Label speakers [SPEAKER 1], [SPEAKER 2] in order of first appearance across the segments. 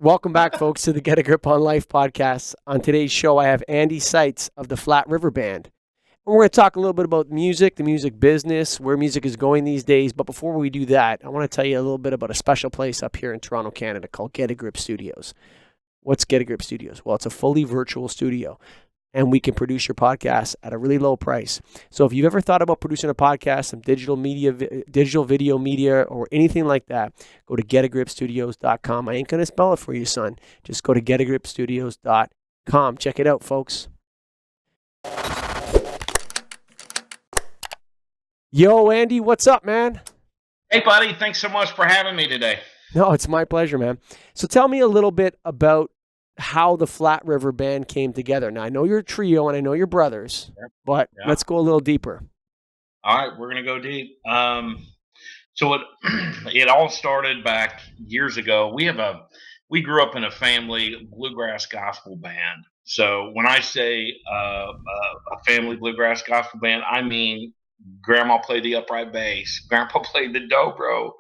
[SPEAKER 1] Welcome back, folks, to the Get a Grip on Life podcast. On today's show, I have Andy Seitz of the Flat River Band. And we're going to talk a little bit about music, the music business, where music is going these days. But before we do that, I want to tell you a little bit about a special place up here in Toronto, Canada called Get a Grip Studios. What's Get a Grip Studios? Well, it's a fully virtual studio, and we can produce your podcast at a really low price. So if you've ever thought about producing a podcast, some digital media, digital video media, or anything like that, go to getagripstudios.com. I ain't going to spell it for you, son. Just go to getagripstudios.com. Check it out, folks. Yo, Andy, what's up, man?
[SPEAKER 2] Hey, buddy. Thanks so much for having me today.
[SPEAKER 1] No, it's my pleasure, man. So tell me a little bit about how the Flat River Band came together. Now, I know you're a trio and I know you're brothers, but let's go a little deeper.
[SPEAKER 2] All right, we're going to go deep. So it all started back years ago. We grew up in a family bluegrass gospel band. So when I say a family bluegrass gospel band, I mean grandma played the upright bass, grandpa played the dobro,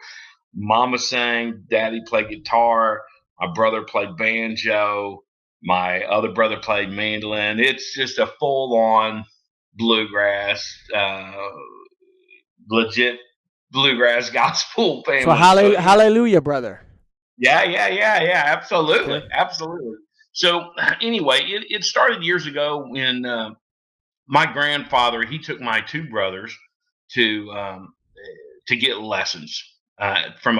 [SPEAKER 2] mama sang, daddy played guitar, my brother played banjo, my other brother played mandolin. It's just a full-on bluegrass, legit bluegrass gospel
[SPEAKER 1] So
[SPEAKER 2] family.
[SPEAKER 1] hallelujah, brother.
[SPEAKER 2] Yeah. Absolutely,
[SPEAKER 1] Okay.
[SPEAKER 2] absolutely. So anyway, it started years ago when my grandfather he took my two brothers to get lessons from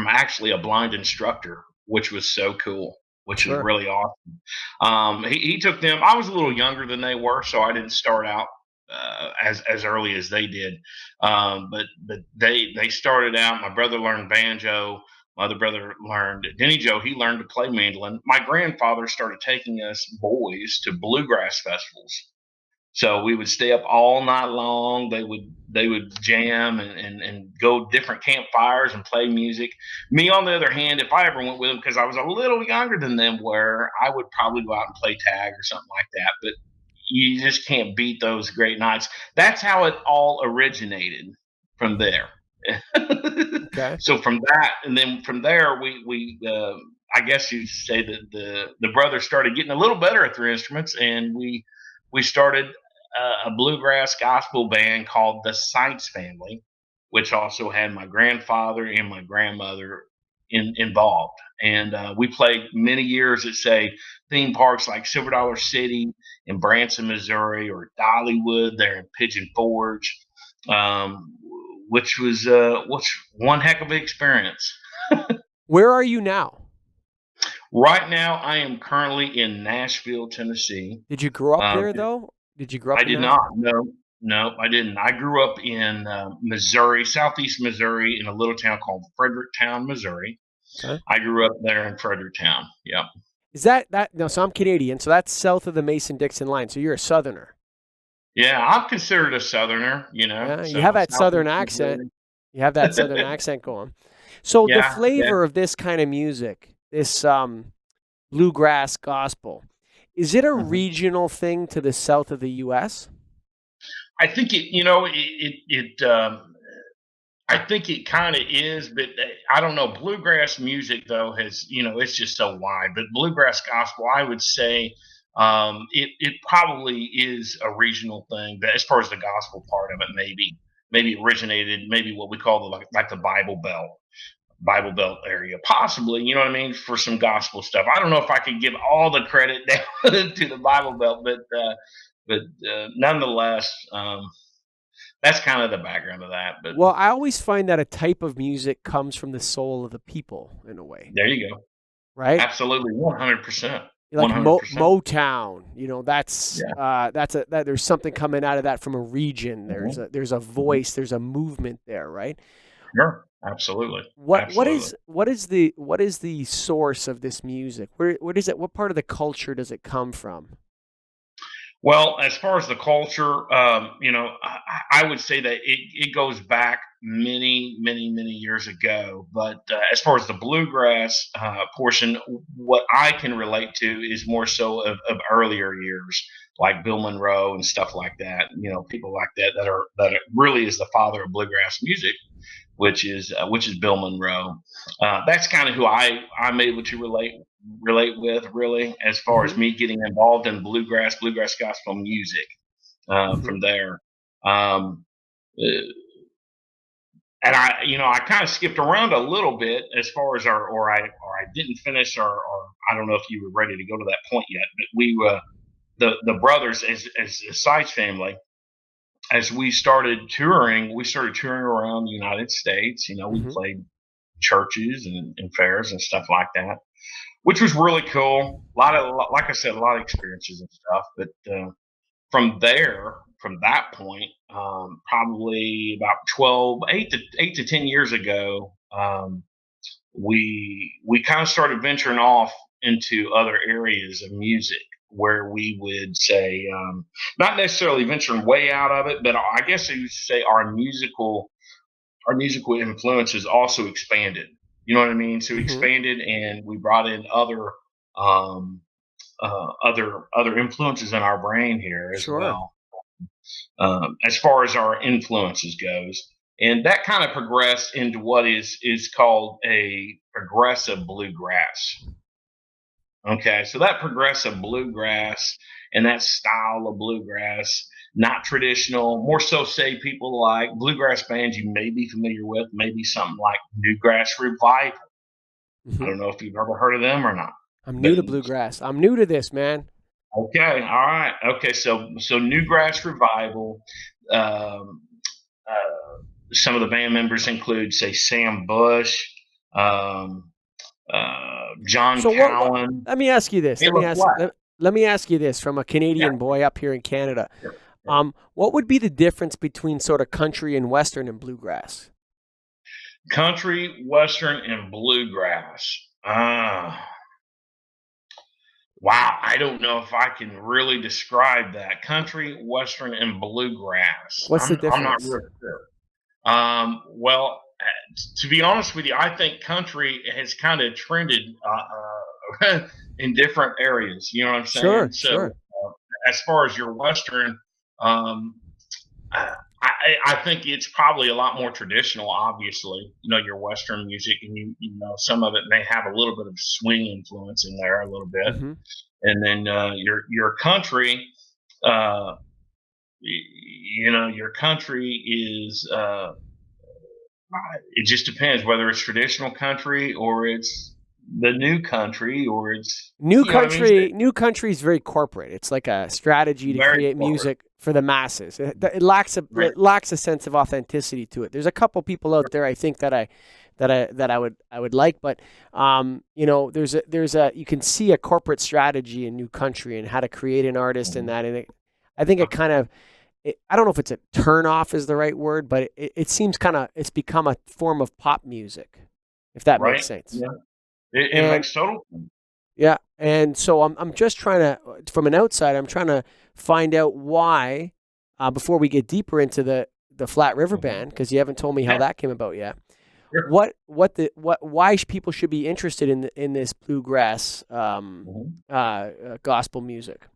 [SPEAKER 2] actually a blind instructor, which was so cool, which was
[SPEAKER 1] Sure.
[SPEAKER 2] really awesome. He took them. I was a little younger than they were, so I didn't start out as early as they did. But they started out. My brother learned banjo. My other brother learned Denny Joe. He learned to play mandolin. My grandfather started taking us boys to bluegrass festivals. So we would stay up all night long. They would jam and go different campfires and play music. Me, on the other hand, if I ever went with them, because I was a little younger than them, where I would probably go out and play tag or something like that. But you just can't beat those great nights. That's how it all originated from there.
[SPEAKER 1] Okay.
[SPEAKER 2] So from that, and then from there, we I guess you'd say that the brothers started getting a little better at their instruments, and we started a bluegrass gospel band called the Sites Family, which also had my grandfather and my grandmother involved. And we played many years at, say, theme parks like Silver Dollar City in Branson, Missouri, or Dollywood there in Pigeon Forge, um, which one heck of an experience.
[SPEAKER 1] Where are you now?
[SPEAKER 2] Right now, I am currently in Nashville, Tennessee.
[SPEAKER 1] Did you grow up
[SPEAKER 2] Um,
[SPEAKER 1] there, though? Did you grow up
[SPEAKER 2] I
[SPEAKER 1] in
[SPEAKER 2] did not.
[SPEAKER 1] Nashville?
[SPEAKER 2] No, I didn't. I grew up in Missouri, southeast Missouri, in a little town called Fredericktown, Missouri.
[SPEAKER 1] Okay.
[SPEAKER 2] I grew up there in Fredericktown. Yep.
[SPEAKER 1] Is that no? So I'm Canadian, so that's south of the Mason-Dixon line. So you're a Southerner.
[SPEAKER 2] Yeah, I'm considered a Southerner.
[SPEAKER 1] Yeah, you have
[SPEAKER 2] So
[SPEAKER 1] that Southern
[SPEAKER 2] southeast
[SPEAKER 1] accent.
[SPEAKER 2] Missouri.
[SPEAKER 1] You have that Southern accent going. So the
[SPEAKER 2] Yeah.
[SPEAKER 1] flavor of this kind of music, this bluegrass gospel, is it a
[SPEAKER 2] Mhm.
[SPEAKER 1] regional thing to the south of the U.S.?
[SPEAKER 2] I think I think it kind of is, but I don't know. Bluegrass music, though, has it's just so wide. But bluegrass gospel, I would say, it probably is a regional thing. But as far as the gospel part of it, maybe originated, maybe what we call like the Bible Belt area, possibly. You know what I mean, for some gospel stuff. I don't know if I could give all the credit down to the Bible Belt, but nonetheless. That's kind of the background of that. But
[SPEAKER 1] Well, I always find that a type of music comes from the soul of the people in a way,
[SPEAKER 2] there you go.
[SPEAKER 1] right?
[SPEAKER 2] Absolutely, 100%,
[SPEAKER 1] Like
[SPEAKER 2] 100%.
[SPEAKER 1] Motown, that's
[SPEAKER 2] Yeah.
[SPEAKER 1] there's something coming out of that from a region.
[SPEAKER 2] Mhm,
[SPEAKER 1] There's a
[SPEAKER 2] mhm.
[SPEAKER 1] voice, there's a movement there, right?
[SPEAKER 2] Sure. Absolutely.
[SPEAKER 1] What what
[SPEAKER 2] Absolutely.
[SPEAKER 1] is what is the what is the source of this music? Where does it? What part of the culture does it come from?
[SPEAKER 2] Well, as far as the culture, I would say that it goes back many, many, many years ago. But as far as the bluegrass portion, what I can relate to is more so of earlier years, like Bill Monroe and stuff like that. People like that really is the father of bluegrass music, which is Bill Monroe. That's kind of who I'm able to relate with, really, as far as
[SPEAKER 1] Hmm.
[SPEAKER 2] me getting involved in bluegrass gospel music.
[SPEAKER 1] Hmm.
[SPEAKER 2] From there, um, uh, and I kind of skipped around a little bit as far as I didn't finish or I don't know if you were ready to go to that point yet, but the brothers as a Sides family, as we started touring around the United States. We
[SPEAKER 1] Hmm.
[SPEAKER 2] played churches and fairs and stuff like that, which was really cool. Like I said, a lot of experiences and stuff. But from that point, probably about 8 to 10 years ago, we kind of started venturing off into other areas of music where we would say, not necessarily venturing way out of it, but I guess you would say our musical influences also expanded. You know what I mean? So we
[SPEAKER 1] Hmm.
[SPEAKER 2] expanded, and we brought in um, other influences in our brain here as
[SPEAKER 1] Sure.
[SPEAKER 2] well, as far as our influences goes. And that kind of progressed into what is called a progressive bluegrass. Okay, so that progressive bluegrass and that style of bluegrass, not traditional, more so say people like bluegrass bands you may be familiar with, maybe something like Newgrass Revival. I
[SPEAKER 1] Hmm.
[SPEAKER 2] don't know if you've ever heard of them or not,
[SPEAKER 1] I'm
[SPEAKER 2] but
[SPEAKER 1] new to bluegrass. I'm new to this, man.
[SPEAKER 2] okay, all right, okay. So Newgrass Revival. Um, some of the band members include, say, Sam Bush, um, John
[SPEAKER 1] So what?
[SPEAKER 2] Cowan,
[SPEAKER 1] Let me ask you this.
[SPEAKER 2] Taylor Flack.
[SPEAKER 1] Let me ask you this from a
[SPEAKER 2] Yeah,
[SPEAKER 1] Canadian boy up here in Canada.
[SPEAKER 2] sure, sure.
[SPEAKER 1] What would be the difference between sort of country and western and bluegrass?
[SPEAKER 2] Country, western, and bluegrass. Wow, I don't know if I can really describe that. Country, western, and bluegrass.
[SPEAKER 1] What's the
[SPEAKER 2] I'm not
[SPEAKER 1] difference?
[SPEAKER 2] real sure. Well, to be honest with you, I think country has kind of trended in different areas. You know what I'm saying?
[SPEAKER 1] Sure,
[SPEAKER 2] So,
[SPEAKER 1] sure.
[SPEAKER 2] as far as your western, um, I think it's probably a lot more traditional. Obviously, your Western music, and some of it may have a little bit of swing influence in there, a little bit,
[SPEAKER 1] Hmm.
[SPEAKER 2] and then your country, uh, your country is. It just depends whether it's traditional country or it's the new country or it's you know what I mean.
[SPEAKER 1] New country is very corporate. It's like a strategy to
[SPEAKER 2] Very
[SPEAKER 1] create
[SPEAKER 2] forward.
[SPEAKER 1] music for the masses.
[SPEAKER 2] Right.
[SPEAKER 1] It lacks a sense of authenticity to it. There's a couple people out there I think that I would like, but there's a you can see a corporate strategy in new country and how to create an artist and that, and I think it kind of I don't know if it's a turn off is the right word, but it seems kind of it's become a form of pop music, if that makes
[SPEAKER 2] Right.
[SPEAKER 1] sense.
[SPEAKER 2] Yeah. It
[SPEAKER 1] And
[SPEAKER 2] makes total sense.
[SPEAKER 1] yeah, and so I'm just trying to, from an outside, I'm trying to find out why, before we get deeper into the Flat River
[SPEAKER 2] Mhm.
[SPEAKER 1] Band, because you haven't told me how
[SPEAKER 2] Yeah.
[SPEAKER 1] that came about yet.
[SPEAKER 2] Sure.
[SPEAKER 1] Why people should be interested in this bluegrass
[SPEAKER 2] Mhm.
[SPEAKER 1] gospel music?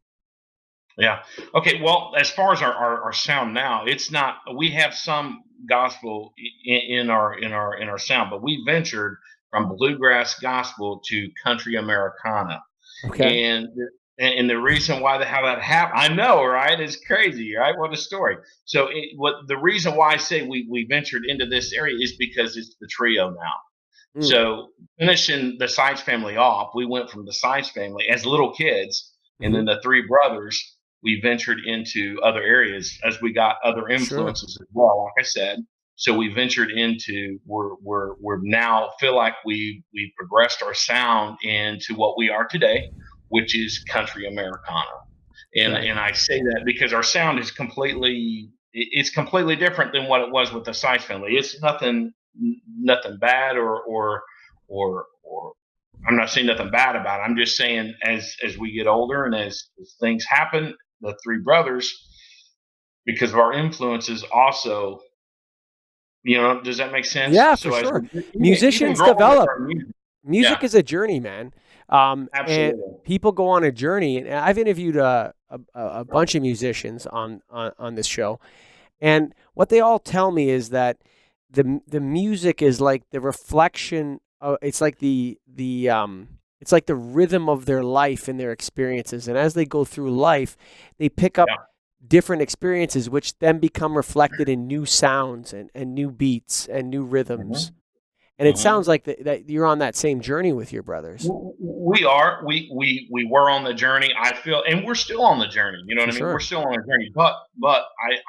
[SPEAKER 2] Yeah. Okay. Well, as far as our sound now, it's not. We have some gospel in our sound, but we ventured from bluegrass gospel to country Americana,
[SPEAKER 1] Okay.
[SPEAKER 2] and the reason why how that happened, I know, right? It's crazy, right? What a story. So, what the reason why I say we ventured into this area is because it's the trio now.
[SPEAKER 1] Mm.
[SPEAKER 2] So finishing the Sides family off, we went from the Sides family as little kids, and
[SPEAKER 1] Hmm.
[SPEAKER 2] then the three brothers. We ventured into other areas as we got other
[SPEAKER 1] Sure.
[SPEAKER 2] influences as well. Like I said, so we ventured into we're now feel like we progressed our sound into what we are today, which is country Americana. And
[SPEAKER 1] Okay.
[SPEAKER 2] and I say that because our sound is it's completely different than what it was with the Sides family. It's nothing bad or I'm not saying nothing bad about it. I'm just saying as we get older and as things happen, the three brothers, because of our influences, also, does that make sense?
[SPEAKER 1] Yeah, for
[SPEAKER 2] So as
[SPEAKER 1] sure.
[SPEAKER 2] we even
[SPEAKER 1] Musicians
[SPEAKER 2] growing with
[SPEAKER 1] develop
[SPEAKER 2] our music.
[SPEAKER 1] music
[SPEAKER 2] Yeah,
[SPEAKER 1] is a journey, man. And
[SPEAKER 2] absolutely.
[SPEAKER 1] people go on a journey, and I've interviewed a bunch of musicians on this show, and what they all tell me is that the music is like the reflection of, it's like it's like the rhythm of their life and their experiences. And as they go through life, they pick up
[SPEAKER 2] Yeah.
[SPEAKER 1] different experiences, which then become reflected in new sounds and new beats and new
[SPEAKER 2] hmm
[SPEAKER 1] rhythms. And it
[SPEAKER 2] hmm
[SPEAKER 1] sounds like that you're on that same journey with your brothers.
[SPEAKER 2] We are. We were on the journey. I feel, and we're still on the journey. You know
[SPEAKER 1] For
[SPEAKER 2] what I mean? We're
[SPEAKER 1] sure.
[SPEAKER 2] still on the journey. But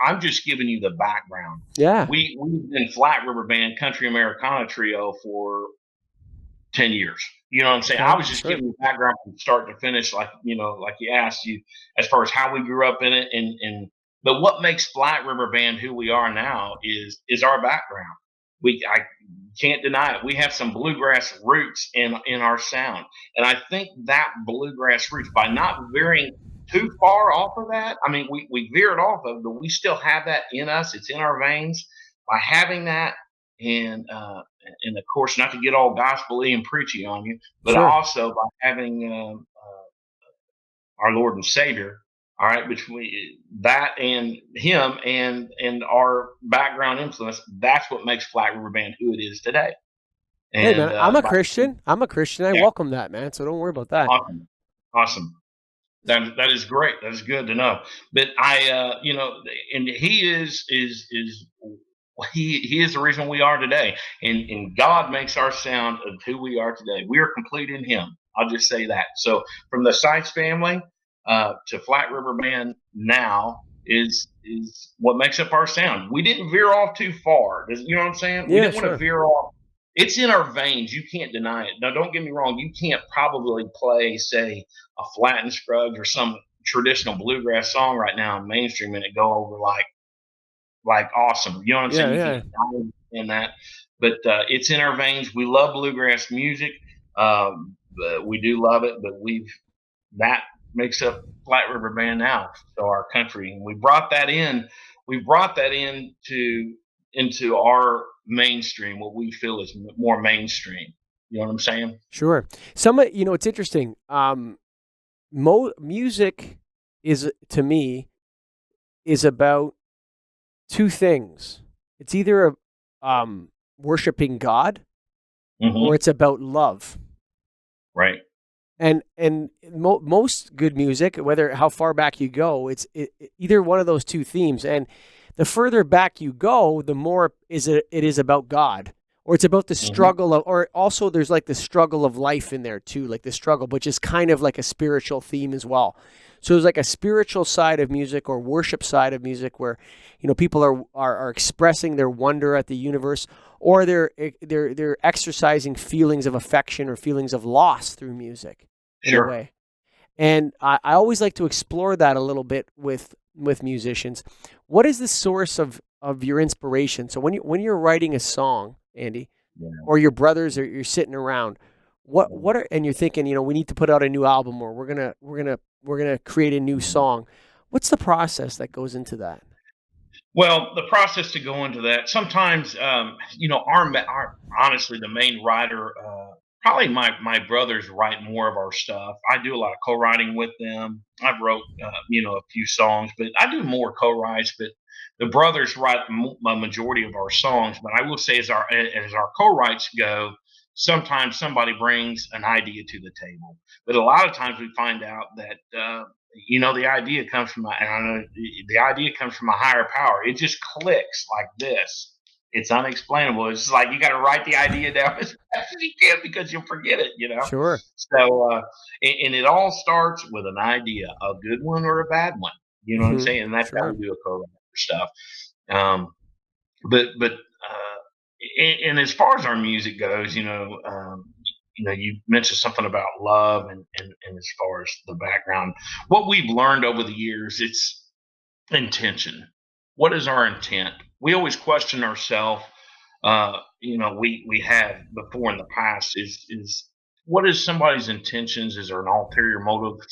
[SPEAKER 2] I'm just giving you the background.
[SPEAKER 1] Yeah.
[SPEAKER 2] We've been Flat River Band Country Americana Trio for 10 years. You know what I'm saying? I
[SPEAKER 1] Okay.
[SPEAKER 2] was just
[SPEAKER 1] Sure.
[SPEAKER 2] giving you background from start to finish, like like you asked you, as far as how we grew up in it, and but what makes Flat River Band who we are now is our background. I can't deny it. We have some bluegrass roots in our sound, and I think that bluegrass roots, by not veering too far off of that. I mean, we veered off of, but we still have that in us. It's in our veins. By having that, and of course, not to get all gospel-y and preachy on you, but
[SPEAKER 1] Sure.
[SPEAKER 2] also by having our Lord and Savior, all right, between that and Him and our background influence, that's what makes Flat River Band who it is today.
[SPEAKER 1] Hey,
[SPEAKER 2] And
[SPEAKER 1] man, I'm a
[SPEAKER 2] by,
[SPEAKER 1] Christian. I'm a Christian. I
[SPEAKER 2] yeah,
[SPEAKER 1] welcome that, man. So don't worry about that.
[SPEAKER 2] awesome, awesome. That is great. That is good to know. But and he is he is the reason we are today. And God makes our sound of who we are today. We are complete in Him. I'll just say that. So from the Sites family to Flat River Band now is what makes up our sound. We didn't veer off too far. You know what I'm saying? We
[SPEAKER 1] Yeah,
[SPEAKER 2] didn't want to
[SPEAKER 1] sure.
[SPEAKER 2] veer off. It's in our veins. You can't deny it. Now, don't get me wrong. You can't probably play, say, a Flat and Scruggs or some traditional bluegrass song right now in mainstream and it go over like awesome. You know what I'm saying?
[SPEAKER 1] Yeah,
[SPEAKER 2] You
[SPEAKER 1] yeah.
[SPEAKER 2] can't in that, but it's in our veins. We love bluegrass music. But we do love it, but that makes up Flat River Band now, so our country, and we brought that in. We brought that into our mainstream, what we feel is more mainstream. You know what I'm saying?
[SPEAKER 1] Sure. It's interesting. Music is to me is about two things. It's either worshiping God or
[SPEAKER 2] hmm
[SPEAKER 1] it's about love.
[SPEAKER 2] Right.
[SPEAKER 1] And most good music, whether how far back you go, either one of those two themes. And the further back you go, the more it is about God, or it's about the
[SPEAKER 2] hmm
[SPEAKER 1] struggle of, or also there's like the struggle of life in there too, like the struggle, which is kind of like a spiritual theme as well. So there's like a spiritual side of music or worship side of music where, people are expressing their wonder at the universe, or they're exercising feelings of affection or feelings of loss through music in a
[SPEAKER 2] Sure.
[SPEAKER 1] way. And I always like to explore that a little bit with musicians. What is the source of your inspiration? So when you're writing a song, Andy,
[SPEAKER 2] Yeah.
[SPEAKER 1] or your brothers, or you're sitting around, and you're thinking, we need to put out a new album, or we're gonna create a new song. What's the process that goes into that?
[SPEAKER 2] Well, the process to go into that, sometimes, our honestly, the main writer, probably my brothers write more of our stuff. I do a lot of co-writing with them. I've wrote, a few songs, but I do more co-writes. But the brothers write a majority of our songs. But I will say, as our co-writes go, sometimes somebody brings an idea to the table. But a lot of times we find out that the idea comes from and I know the idea comes from a higher power. It just clicks like this. It's unexplainable. It's like you got to write the idea down as fast as you can because you'll forget it.
[SPEAKER 1] Sure.
[SPEAKER 2] So, and it all starts with an idea, a good one or a bad one. You know what I'm
[SPEAKER 1] Hmm.
[SPEAKER 2] saying? And that's how
[SPEAKER 1] Sure.
[SPEAKER 2] we do a co stuff. Um, but as far as our music goes, you mentioned something about love and as far as the background, what we've learned over the years, it's intention. What is our intent? We always question ourselves. We have before in the past is what is somebody's intentions? Is there an ulterior motive?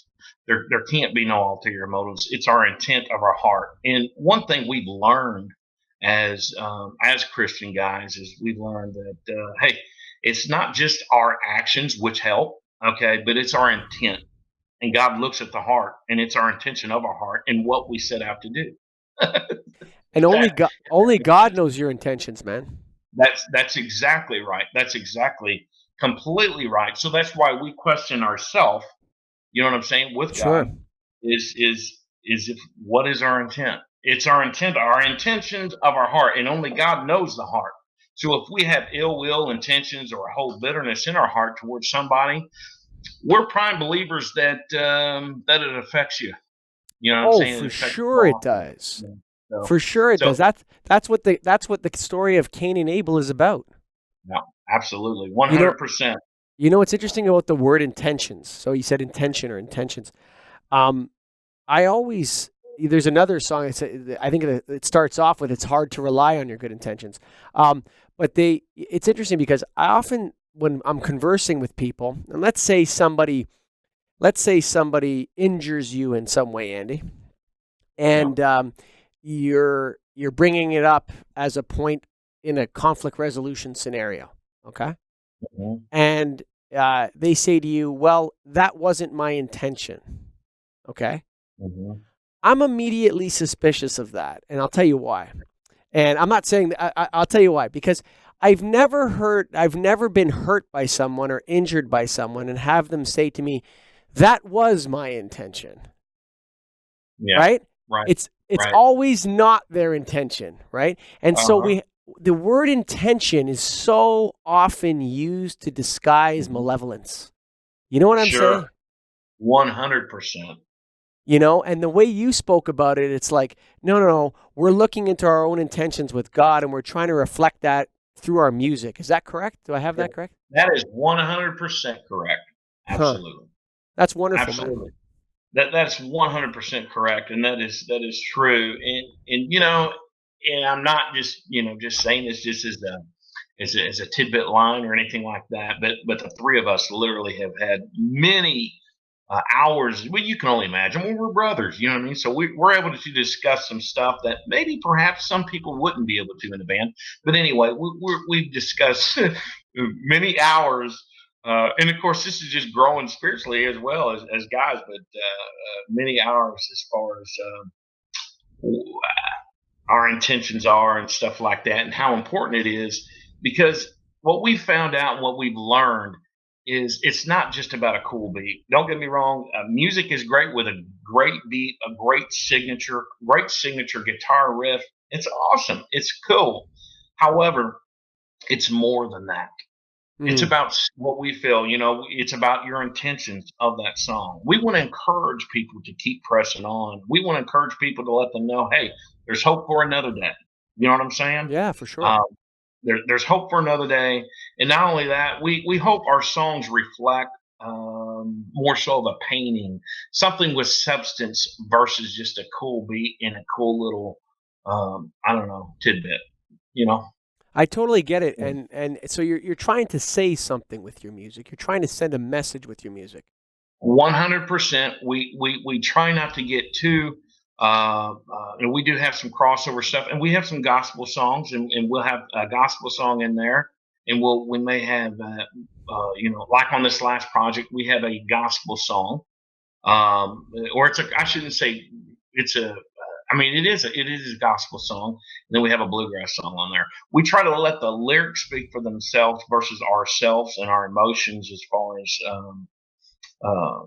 [SPEAKER 2] There can't be no ulterior motives. It's our intent of our heart. And one thing we've learned as Christian guys is we've learned that hey, It's not just our actions which help, okay, but it's our intent. And God looks at the heart, and it's our intention of our heart and what we set out to do.
[SPEAKER 1] And
[SPEAKER 2] that
[SPEAKER 1] only God knows your intentions, man.
[SPEAKER 2] that's exactly right. That's exactly completely right. So that's why we question ourselves. You know what I'm saying? With
[SPEAKER 1] Sure.
[SPEAKER 2] God, is if what is our intent? It's our intent, our intentions of our heart, and only God knows the heart. So if we have ill will intentions or hold bitterness in our heart towards somebody, we're prime believers that it affects you. You know what I'm
[SPEAKER 1] Oh,
[SPEAKER 2] saying?
[SPEAKER 1] for
[SPEAKER 2] It affects
[SPEAKER 1] sure
[SPEAKER 2] you
[SPEAKER 1] it
[SPEAKER 2] often.
[SPEAKER 1] does.
[SPEAKER 2] Yeah.
[SPEAKER 1] For sure it does.
[SPEAKER 2] So
[SPEAKER 1] That's what the story of Cain and Abel is about.
[SPEAKER 2] no, absolutely, one
[SPEAKER 1] You know,
[SPEAKER 2] hundred percent.
[SPEAKER 1] what's interesting about the word intentions. So you said intention or intentions. Um, I always there's another song. I think it starts off with "It's hard to rely on your good intentions," but it's interesting because I often when I'm conversing with people, and let's say somebody injures you in some way, Andy,
[SPEAKER 2] Yeah.
[SPEAKER 1] and you're bringing it up as a point in a conflict resolution scenario, okay?
[SPEAKER 2] Mhm.
[SPEAKER 1] And they say to you, "Well, that wasn't my intention," okay?
[SPEAKER 2] Mhm.
[SPEAKER 1] I'm immediately suspicious of that, and I'll tell you why. And I'm not saying that, I'll tell you why, because I've never been hurt by someone or injured by someone and have them say to me, "That was my intention,"
[SPEAKER 2] Yeah.
[SPEAKER 1] right?
[SPEAKER 2] Right.
[SPEAKER 1] It's
[SPEAKER 2] Right.
[SPEAKER 1] always not their intention, right? And
[SPEAKER 2] Uh
[SPEAKER 1] so
[SPEAKER 2] huh.
[SPEAKER 1] the word intention is so often used to disguise
[SPEAKER 2] Mhm.
[SPEAKER 1] malevolence. You know what I'm
[SPEAKER 2] Sure.
[SPEAKER 1] saying?
[SPEAKER 2] 100%.
[SPEAKER 1] And the way you spoke about it, it's like, no, no, no, we're looking into our own intentions with God and we're trying to reflect that through our music. Is that correct? Do I have
[SPEAKER 2] Yeah.
[SPEAKER 1] that correct?
[SPEAKER 2] That is 100% correct.
[SPEAKER 1] Huh.
[SPEAKER 2] Absolutely.
[SPEAKER 1] That's wonderful, man.
[SPEAKER 2] Absolutely. That's 100% correct, and that is true. And I'm not just just saying this just as a tidbit line or anything like that. But the three of us literally have had many hours. Well, you can only imagine. We're brothers, you know what I mean. So we're able to discuss some stuff that maybe perhaps some people wouldn't be able to in a band. But anyway, we've discussed many hours. And of course, this is just growing spiritually as well as guys, but many hours as far as our intentions are and stuff like that, and how important it is. Because what we've found out and what we've learned is it's not just about a cool beat. Don't get me wrong, music is great with a great beat, a great signature guitar riff. It's awesome, it's cool. However, it's more than that. It's
[SPEAKER 1] Mm.
[SPEAKER 2] about what we feel, it's about your intentions of that song. We want to encourage people to keep pressing on. We want to encourage people to let them know, hey, there's hope for another day. You know what I'm saying?
[SPEAKER 1] Yeah, for sure.
[SPEAKER 2] Um, there's hope for another day. And not only that, we hope our songs reflect more so of a painting, something with substance versus just a cool beat and a cool little, I don't know, tidbit, you know?
[SPEAKER 1] I totally get it. And so you're trying to say something with your music. You're trying to send a message with your music.
[SPEAKER 2] 100%. We try not to get too, and we do have some crossover stuff, and we have some gospel songs, and we'll have a gospel song in there, and we may have, like on this last project, we have a gospel song, or I shouldn't say it's a. I mean, it is a gospel song, and then we have a bluegrass song on there. We try to let the lyrics speak for themselves versus ourselves and our emotions as far as uh,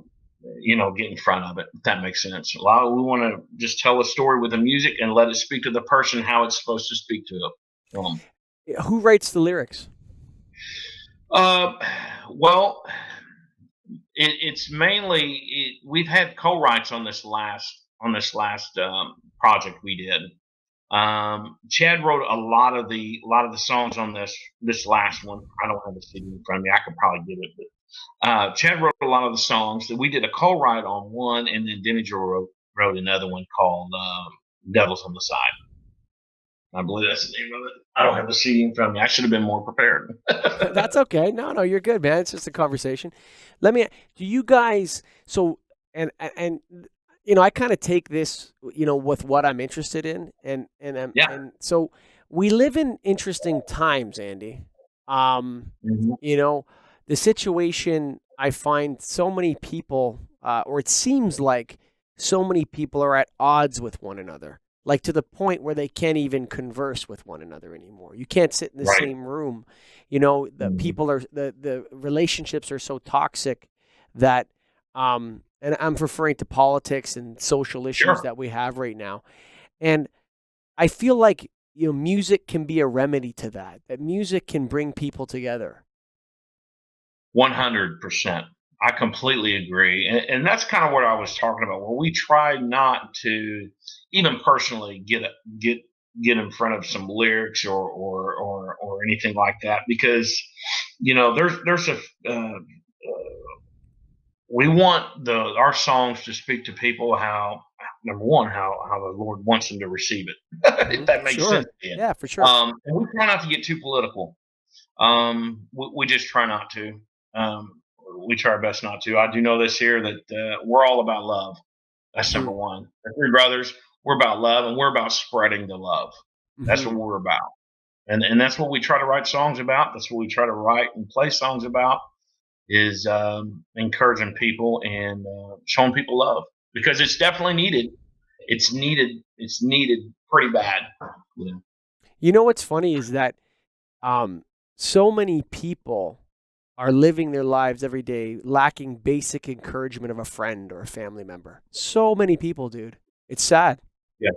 [SPEAKER 2] get in front of it. If that makes sense. A lot we want to just tell a story with the music and let it speak to the person how it's supposed to speak to them.
[SPEAKER 1] Who writes the lyrics?
[SPEAKER 2] Uh, well, it's mainly we've had co-writes on this last project we did. Chad wrote a lot of the songs on this last one. I don't have the CD in front of me. I could probably get it, but Chad wrote a lot of the songs. That we did a co-write on one, and then Denny Joe wrote another one called "Devils on the Side." I believe that's the name of it. I don't have the CD in front of me. I should have been more prepared.
[SPEAKER 1] That's okay. No, no, you're good, man. It's just a conversation. Let me. Do you guys? So and I kind of take this, with what I'm interested in, and
[SPEAKER 2] Yeah.
[SPEAKER 1] and so we live in interesting times, Andy. Um,
[SPEAKER 2] Mhm.
[SPEAKER 1] you know, the situation I find so many people, or it seems like so many people are at odds with one another, like to the point where they can't even converse with one another anymore. You can't sit in the
[SPEAKER 2] Right.
[SPEAKER 1] same room. The
[SPEAKER 2] Mhm.
[SPEAKER 1] people are the relationships are so toxic that, and I'm referring to politics and social issues
[SPEAKER 2] Sure.
[SPEAKER 1] that we have right now. And I feel like, music can be a remedy to that. That music can bring people together.
[SPEAKER 2] 100%. I completely agree. And that's kind of what I was talking about. Where we try not to even personally get get in front of some lyrics or anything like that because there's a we want the our songs to speak to people how number one how the Lord wants them to receive it if that makes sense
[SPEAKER 1] Sure.
[SPEAKER 2] to you.
[SPEAKER 1] Yeah, for sure.
[SPEAKER 2] And we try not to get too political. We just try not to. Um, we try our best not to. I do know this here that we're all about love. That's number
[SPEAKER 1] Mhm.
[SPEAKER 2] one. The three brothers, we're about love, and we're about spreading the love. That's what
[SPEAKER 1] Mhm.
[SPEAKER 2] we're about, and that's what we try to write songs about. That's what we try to write and play songs about. Is encouraging people and showing people love because it's definitely needed. It's needed. It's needed pretty bad. You know?
[SPEAKER 1] What's funny is that, um, so many people are living their lives every day lacking basic encouragement of a friend or a family member. So many people, dude. It's sad.
[SPEAKER 2] Yeah.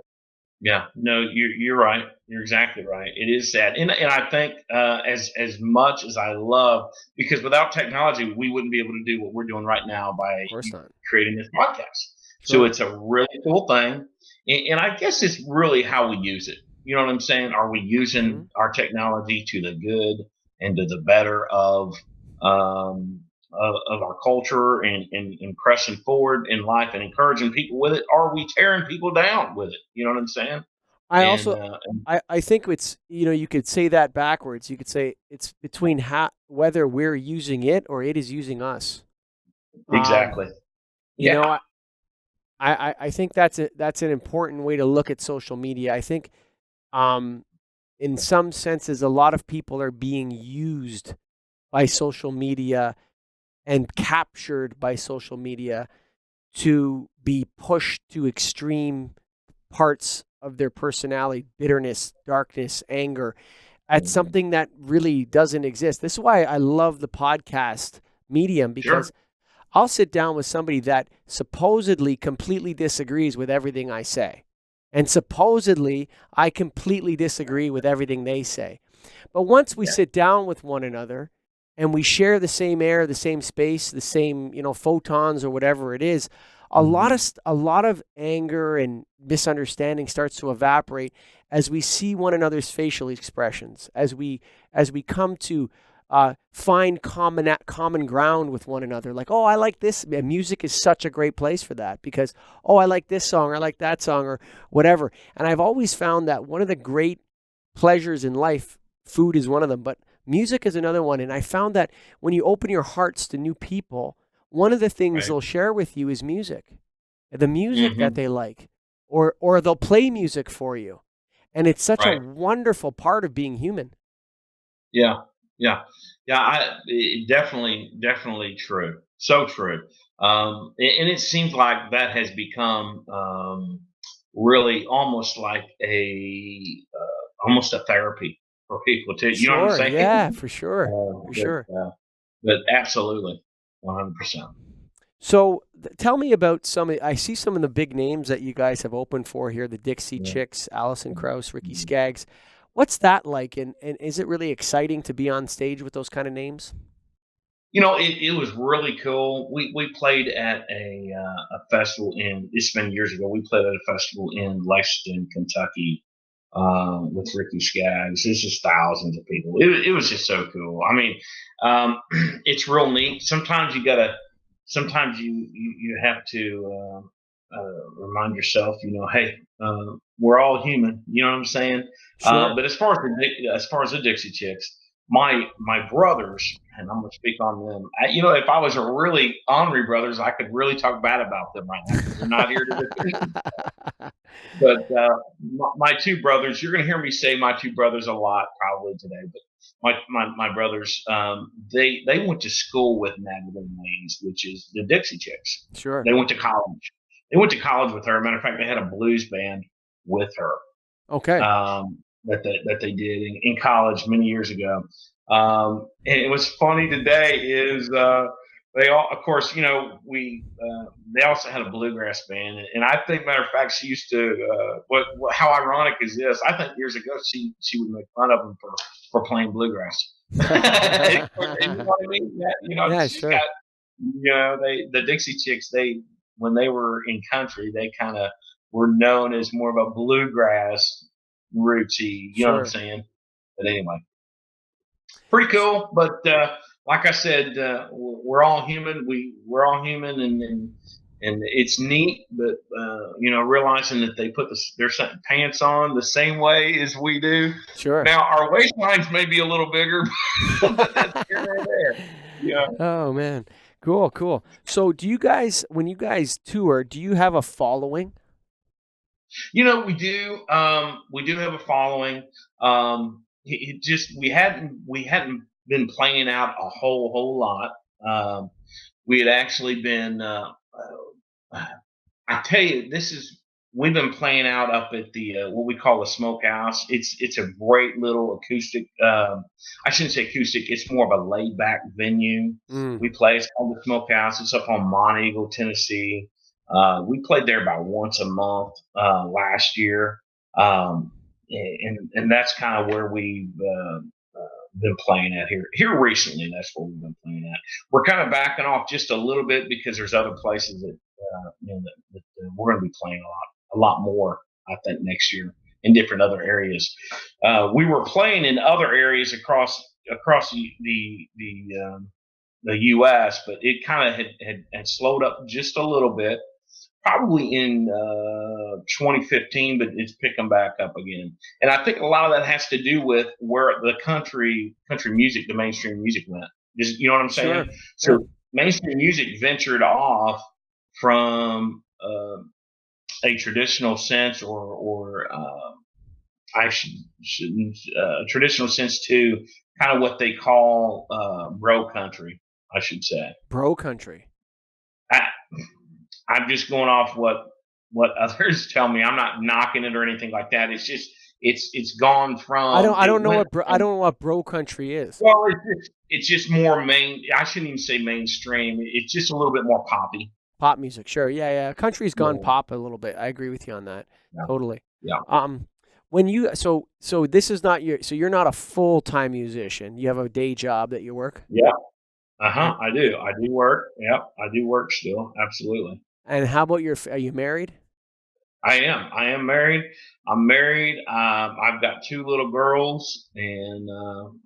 [SPEAKER 2] Yeah, no, you're right. You're exactly right. It is sad, and I think as much as I love because without technology, we wouldn't be able to do what we're doing right now
[SPEAKER 1] Of
[SPEAKER 2] by
[SPEAKER 1] course not.
[SPEAKER 2] creating this podcast. So
[SPEAKER 1] Sure.
[SPEAKER 2] it's a really cool thing, and I guess it's really how we use it. You know what I'm saying? Are we using
[SPEAKER 1] Mhm.
[SPEAKER 2] our technology to the good and to the better of our culture and pressing forward in life and encouraging people with it? Are we tearing people down with it? You know what I'm saying?
[SPEAKER 1] I
[SPEAKER 2] And,
[SPEAKER 1] also
[SPEAKER 2] uh, and
[SPEAKER 1] I think it's, you could say that backwards. You could say it's between whether we're using it or it is using us. Um,
[SPEAKER 2] exactly.
[SPEAKER 1] you know,
[SPEAKER 2] Yeah.
[SPEAKER 1] I think that's an important way to look at social media. I think, um, in some senses, a lot of people are being used by social media and captured by social media to be pushed to extreme parts of their personality, bitterness, darkness, anger, at
[SPEAKER 2] Mhm.
[SPEAKER 1] something that really doesn't exist. This is why I love the podcast medium,
[SPEAKER 2] Sure.
[SPEAKER 1] because I'll sit down with somebody that supposedly completely disagrees with everything I say. And supposedly I completely disagree with everything they say. But once we
[SPEAKER 2] Yeah.
[SPEAKER 1] sit down with one another and we share the same air, the same space, the same, photons or whatever it is,
[SPEAKER 2] Mhm.
[SPEAKER 1] a lot of anger and misunderstanding starts to evaporate as we see one another's facial expressions, as we come to find common ground with one another. Like, oh, I like this. And music is such a great place for that because, oh, I like this song, or I like that song, or whatever. And I've always found that one of the great pleasures in life, food is one of them, but music is another one. And I found that when you open your hearts to new people, one of the things
[SPEAKER 2] Right.
[SPEAKER 1] they'll share with you is music, the music that
[SPEAKER 2] Mhm.
[SPEAKER 1] they like, or they'll play music for you. And it's such a
[SPEAKER 2] Right.
[SPEAKER 1] wonderful part of being human.
[SPEAKER 2] Yeah. Yeah. Yeah. Definitely true. So true. And it seems like that has become really almost a therapy for people too. You know what I'm
[SPEAKER 1] Sure.
[SPEAKER 2] saying?
[SPEAKER 1] Yeah, for sure.
[SPEAKER 2] Uh,
[SPEAKER 1] For
[SPEAKER 2] but,
[SPEAKER 1] sure.
[SPEAKER 2] uh, but absolutely, 100%.
[SPEAKER 1] So tell me about I see some of the big names that you guys have opened for here: the Dixie
[SPEAKER 2] Yeah.
[SPEAKER 1] Chicks, Allison Krauss, Ricky
[SPEAKER 2] Mhm.
[SPEAKER 1] Skaggs. What's that like? And is it really exciting to be on stage with those kind of names?
[SPEAKER 2] It was really cool. We played at a festival it's been years ago. We played at a festival in Lexington, Kentucky, with Ricky Skaggs. It's just thousands of people. It was just so cool. I mean, it's real neat. Sometimes you have to remind yourself, hey, we're all human. You know what I'm saying?
[SPEAKER 1] Sure.
[SPEAKER 2] But as far as the Dixie Chicks, my brothers, and I'm going to speak on them. If I was a really ornery brothers, I could really talk bad about them right now because they're not here to defend me. But my two brothers, you're going to hear me say my two brothers a lot probably today. But my brothers, they went to school with Magdalene Wayans, which is the Dixie Chicks.
[SPEAKER 1] Sure.
[SPEAKER 2] They went to college. They went to college with her. Matter of fact, they had a blues band with her,
[SPEAKER 1] Okay.
[SPEAKER 2] that they did in college many years ago. And it was funny today is they all, of course, we they also had a bluegrass band, and I think, matter of fact, she used to. How ironic is this? I think years ago she would make fun of them for playing bluegrass. And you know what I mean?
[SPEAKER 1] Yeah,
[SPEAKER 2] She's got,
[SPEAKER 1] sure.
[SPEAKER 2] the Dixie Chicks. They when they were in country, they kind of were known as more of a bluegrass rootsy. You know what I'm
[SPEAKER 1] Sure.
[SPEAKER 2] saying? But anyway, pretty cool. But like I said, we're all human. We're all human, and it's neat. But realizing that they put their pants on the same way as we do.
[SPEAKER 1] Sure.
[SPEAKER 2] Now our waistlines may be a little bigger, but that's here or there. Yeah.
[SPEAKER 1] Oh man. Cool, cool. So do you guys when you guys tour, do you have a following?
[SPEAKER 2] We do. We do have a following. It just we hadn't been playing out a whole lot. We had actually been. I tell you, this is we've been playing out up at the what we call the smokehouse. It's a great little acoustic. I shouldn't say acoustic. It's more of a laid back venue.
[SPEAKER 1] Mm,
[SPEAKER 2] We play. It's called the Smokehouse. It's up on Monteagle, Tennessee. We played there about once a month last year, and that's kind of where we've been playing at here recently. That's where we've been playing at. We're kind of backing off just a little bit because there's other places that we're going to be playing a lot more. I think next year in different other areas. We were playing in other areas across the U.S., but it kind of had slowed up just a little bit, probably in 2015, but it's picking back up again. And I think a lot of that has to do with where the country music, the mainstream music went. Just, you know what I'm saying?
[SPEAKER 1] sure. Yeah.
[SPEAKER 2] So mainstream music ventured off from a traditional sense, or I shouldn't traditional sense to kind of what they call bro country, I should say.
[SPEAKER 1] Bro country.
[SPEAKER 2] I, I'm just going off what others tell me. I'm not knocking it or anything like that. It's just it's gone from
[SPEAKER 1] I
[SPEAKER 2] it
[SPEAKER 1] don't know
[SPEAKER 2] went
[SPEAKER 1] what I
[SPEAKER 2] from
[SPEAKER 1] don't know what bro country is.
[SPEAKER 2] well, it's just more main. I shouldn't even say mainstream. It's just a little bit more poppy.
[SPEAKER 1] Pop music. Sure. Yeah, yeah. Country's gone
[SPEAKER 2] Yeah,
[SPEAKER 1] pop a little bit. I agree with you on that.
[SPEAKER 2] yeah,
[SPEAKER 1] Totally.
[SPEAKER 2] yeah,
[SPEAKER 1] Um when you so this is not your so you're not a full-time musician. You have a day job that you work?
[SPEAKER 2] yeah. Uh
[SPEAKER 1] And
[SPEAKER 2] huh. I do. I do work. Yeah, I do work still. Absolutely.
[SPEAKER 1] and how about are you married?
[SPEAKER 2] I am. I am married. I'm married. I've got two little girls, and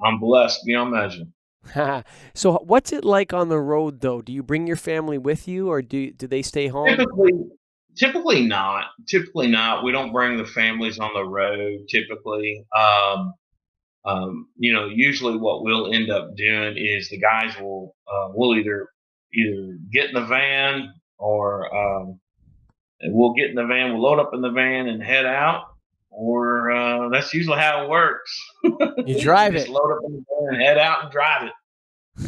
[SPEAKER 2] I'm blessed beyond measure.
[SPEAKER 1] So what's it like on the road though? Do you bring your family with you or do they stay home?
[SPEAKER 2] Typically, typically not. Typically not. We don't bring the families on the road. Typically, usually what we'll end up doing is the guys will either get in the van, or we'll get in the van. We'll load up in the van and head out. Or that's usually how it works.
[SPEAKER 1] You
[SPEAKER 2] We
[SPEAKER 1] drive
[SPEAKER 2] just
[SPEAKER 1] it.
[SPEAKER 2] load up in the van and head out and drive it.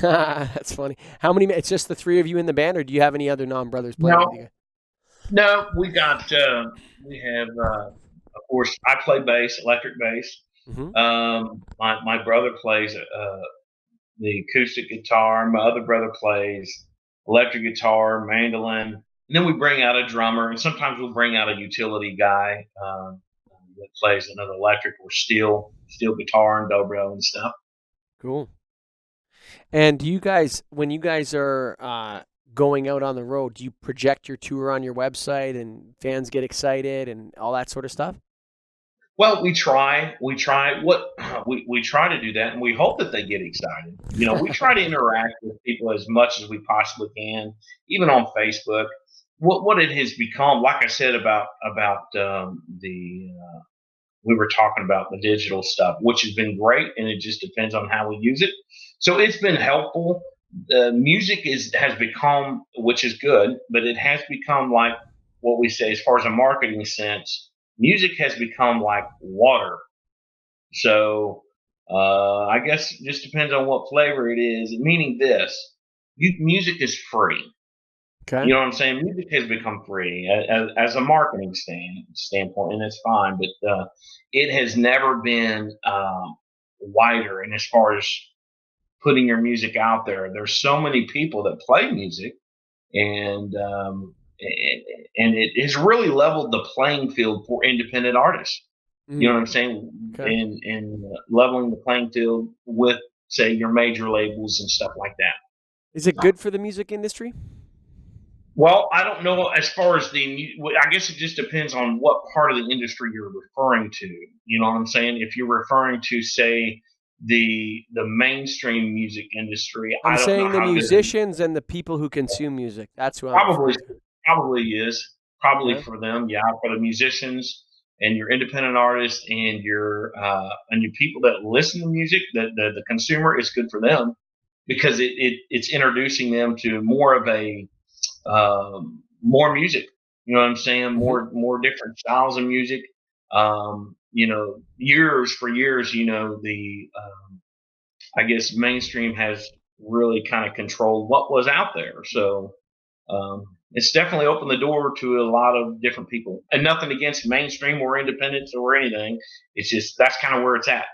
[SPEAKER 1] That's funny. How many it's just the three of you in the band or do you have any other non-brothers playing with
[SPEAKER 2] No,
[SPEAKER 1] you?
[SPEAKER 2] no, we have of course I play bass, electric bass.
[SPEAKER 1] Mhm.
[SPEAKER 2] My brother plays the acoustic guitar. My other brother plays electric guitar, mandolin, and then we bring out a drummer, and sometimes we'll bring out a utility guy that plays another electric or steel guitar and dobro and stuff.
[SPEAKER 1] Cool. And do you guys, when you guys are going out on the road, do you project your tour on your website and fans get excited and all that sort of stuff?
[SPEAKER 2] Well, we try what we try to do that, and we hope that they get excited. We try to interact with people as much as we possibly can, even on Facebook. What it has become, like I said about the we were talking about the digital stuff, which has been great, and it just depends on how we use it. So it's been helpful. Music has become, which is good, but it has become like what we say as far as a marketing sense. Music has become like water. So I guess it just depends on what flavor it is. Meaning this, music is free.
[SPEAKER 1] Okay.
[SPEAKER 2] You know what I'm saying? Music has become free as a marketing standpoint, and it's fine. But it has never been wider. And as far as putting your music out there, there's so many people that play music, and and it has really leveled the playing field for independent artists. You know what I'm
[SPEAKER 1] Mm,
[SPEAKER 2] saying?
[SPEAKER 1] okay.
[SPEAKER 2] In leveling the playing field with, say, your major labels and stuff like that.
[SPEAKER 1] Is it good for the music industry?
[SPEAKER 2] Well, I don't know as far as I guess it just depends on what part of the industry you're referring to. You know what I'm saying? If you're referring to, say, the mainstream music industry,
[SPEAKER 1] I'm
[SPEAKER 2] I don't know
[SPEAKER 1] saying the
[SPEAKER 2] how good.
[SPEAKER 1] musicians and the people who consume music. That's who I'm
[SPEAKER 2] Probably,
[SPEAKER 1] referring to.
[SPEAKER 2] probably is probably
[SPEAKER 1] Yeah.
[SPEAKER 2] for them. Yeah, for the musicians and your independent artists and your people that listen to music, the consumer is good for them because it's introducing them to more of a more music. You know what I'm saying?
[SPEAKER 1] Hmm.
[SPEAKER 2] More different styles of music. Years for years, the I guess mainstream has really kind of controlled what was out there. So it's definitely opened the door to a lot of different people. And nothing against mainstream or independence or anything. It's just that's kind of where it's at.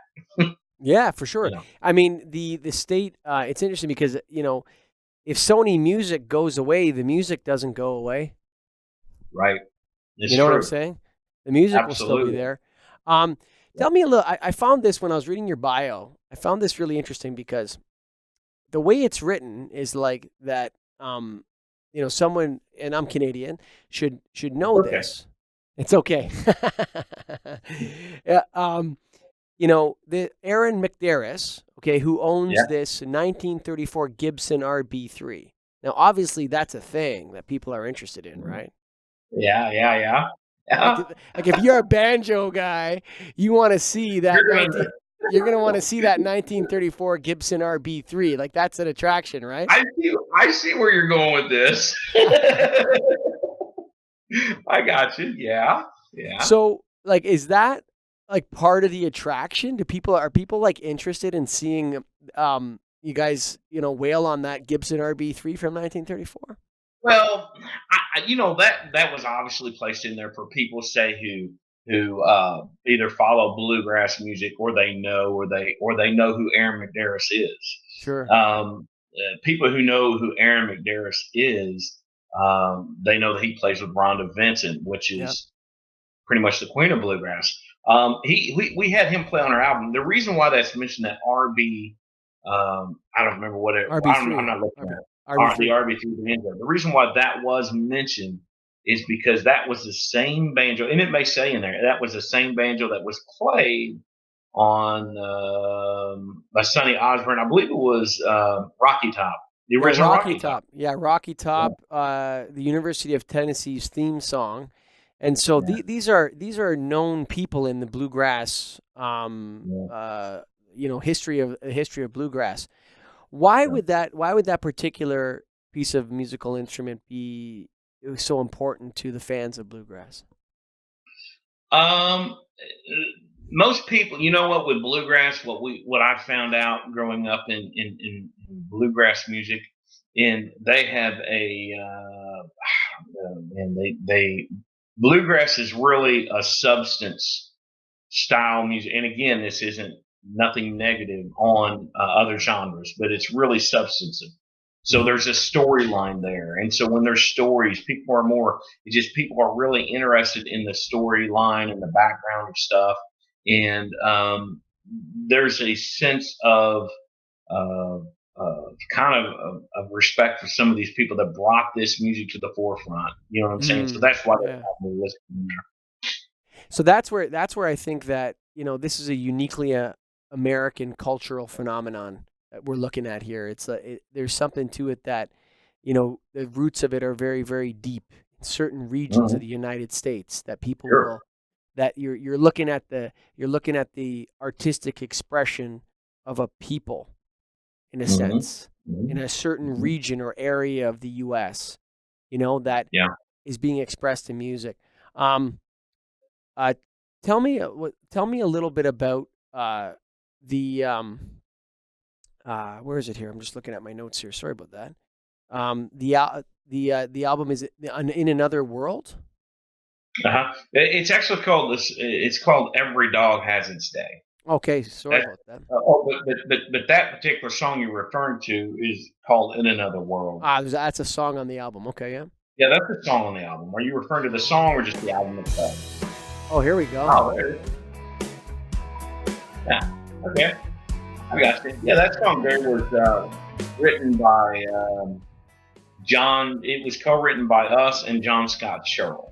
[SPEAKER 1] Yeah, for sure.
[SPEAKER 2] You know,
[SPEAKER 1] I mean, the state. It's interesting because if Sony Music goes away, the music doesn't go away.
[SPEAKER 2] right?
[SPEAKER 1] You
[SPEAKER 2] It's
[SPEAKER 1] know what I'm
[SPEAKER 2] true.
[SPEAKER 1] saying? The music will still be
[SPEAKER 2] Absolutely.
[SPEAKER 1] there. Um, Tell me a little. I found this when I was reading your bio. I found this really interesting because the way it's written is like that. Someone, and I'm Canadian, should know
[SPEAKER 2] Okay.
[SPEAKER 1] this. It's okay. Yeah. The Aaron Medeiros, okay, who
[SPEAKER 2] Yeah.
[SPEAKER 1] owns this 1934 Gibson RB3. Now, obviously, that's a thing that people are interested in, right?
[SPEAKER 2] Yeah. Yeah. Yeah.
[SPEAKER 1] Like,
[SPEAKER 2] Yeah.
[SPEAKER 1] like if you're a banjo guy, you want to see that
[SPEAKER 2] You're
[SPEAKER 1] 19.
[SPEAKER 2] gonna.
[SPEAKER 1] You're gonna want to see that 1934 Gibson RB3. Like that's an attraction, right?
[SPEAKER 2] I see where you're going with this. I got you. Yeah. Yeah.
[SPEAKER 1] So, like, is that like part of the attraction? Are people like interested in seeing you guys, wail on that Gibson RB3 from 1934?
[SPEAKER 2] Well, that was obviously placed in there for people, say, who either follow bluegrass music or they know who Aaron Medeiros is.
[SPEAKER 1] Sure.
[SPEAKER 2] People who know who Aaron Medeiros is, they know that he plays with Rhonda Vincent, which
[SPEAKER 1] Yeah.
[SPEAKER 2] is pretty much the queen of bluegrass. We had him play on our album. The reason why that's mentioned, that RB, I don't remember what it. I'm
[SPEAKER 1] RB3.
[SPEAKER 2] not looking
[SPEAKER 1] RB
[SPEAKER 2] at the
[SPEAKER 1] RB3.
[SPEAKER 2] RB3 banjo. The reason why that was mentioned is because that was the same banjo, and it may say in there that was the same banjo that was played on by Sonny Osborne. I believe it was Rocky Top, the
[SPEAKER 1] Yeah,
[SPEAKER 2] original
[SPEAKER 1] Rocky
[SPEAKER 2] Rocky Top.
[SPEAKER 1] Top. Yeah, Rocky
[SPEAKER 2] Yeah,
[SPEAKER 1] Top, the University of Tennessee's theme song. And so
[SPEAKER 2] yeah,
[SPEAKER 1] these are known people in the bluegrass
[SPEAKER 2] yeah.
[SPEAKER 1] history of bluegrass.
[SPEAKER 2] Yeah.
[SPEAKER 1] Why would that particular piece of musical instrument be so important to the fans of bluegrass?
[SPEAKER 2] Most people, you know what, with bluegrass, what I found out growing up in bluegrass music, and they have and they bluegrass is really a substance style music. And again, this isn't nothing negative on other genres, but it's really substantive. So
[SPEAKER 1] Hmm.
[SPEAKER 2] there's a storyline there, and so when there's stories, people are more. It's just people are really interested in the storyline and the background of stuff, and there's a sense uh, of respect for some of these people that brought this music to the forefront. You know what I'm saying? So
[SPEAKER 1] Mm,
[SPEAKER 2] that's why they
[SPEAKER 1] yeah.
[SPEAKER 2] have me listening.
[SPEAKER 1] So that's where I think that this is a uniquely American cultural phenomenon that we're looking at here. There's something to it that the roots of it are very very deep in certain regions of
[SPEAKER 2] Mhm.
[SPEAKER 1] the United States that people
[SPEAKER 2] Sure.
[SPEAKER 1] will that you're looking at the artistic expression of a people in a
[SPEAKER 2] Hmm.
[SPEAKER 1] sense in
[SPEAKER 2] Hmm.
[SPEAKER 1] a certain
[SPEAKER 2] Hmm.
[SPEAKER 1] region or area of the US that
[SPEAKER 2] Yeah.
[SPEAKER 1] is being expressed in music. Um, uh, tell me a little bit about. the where is it here? I'm just looking at my notes here. Sorry about that. The album is In Another World.
[SPEAKER 2] It's actually called this. It's called Every Dog Has Its Day.
[SPEAKER 1] Okay, sorry
[SPEAKER 2] That,
[SPEAKER 1] about that.
[SPEAKER 2] but that particular song you're referring to is called In Another World.
[SPEAKER 1] That's a song on the album. Okay, yeah.
[SPEAKER 2] Yeah, that's the song on the album. Are you referring to the song or just the album itself?
[SPEAKER 1] Oh, here we go.
[SPEAKER 2] Oh, there it is. Yeah. Okay. I got you. Yeah, that song there was written by John. It was co-written by us and John Scott Sherrill.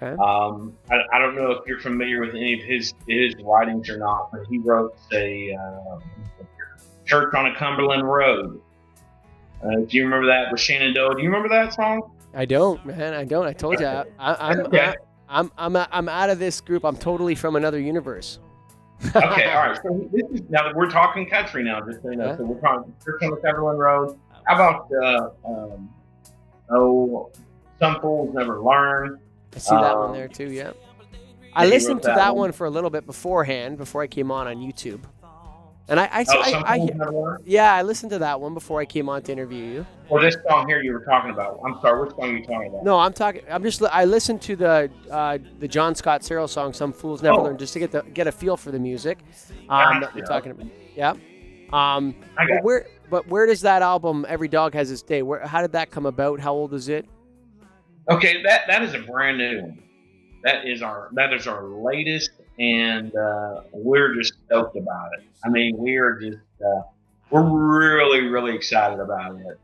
[SPEAKER 1] Okay.
[SPEAKER 2] I don't know if you're familiar with any of his writings or not, but he wrote Church on a Cumberland Road. Do you remember that with Shannon Doe? Do you remember that song?
[SPEAKER 1] I don't, man. I don't. I told you, I'm out of this group. I'm totally from another universe.
[SPEAKER 2] Okay, all right. So now that we're talking country now, just so you know. Yeah. So we're talking Church on the Cumberland Road. How about Some Fools Never Learn?
[SPEAKER 1] I see that one there too. Yeah, I listened to that one for a little bit beforehand, before I came on YouTube. And I listened to that one before I came on to interview you.
[SPEAKER 2] Or this song here you were talking about. I'm sorry, which song are you talking about?
[SPEAKER 1] No, I listened to the John Scott Sherrill song "Some Fools Never Learn" just to get a feel for the music that we're talking about. Yeah. Where does that album "Every Dog Has Its Day"? How did that come about? How old is it?
[SPEAKER 2] Okay, that is a brand new one. That is our latest, and we're just stoked about it. I mean, we're really, really excited about it.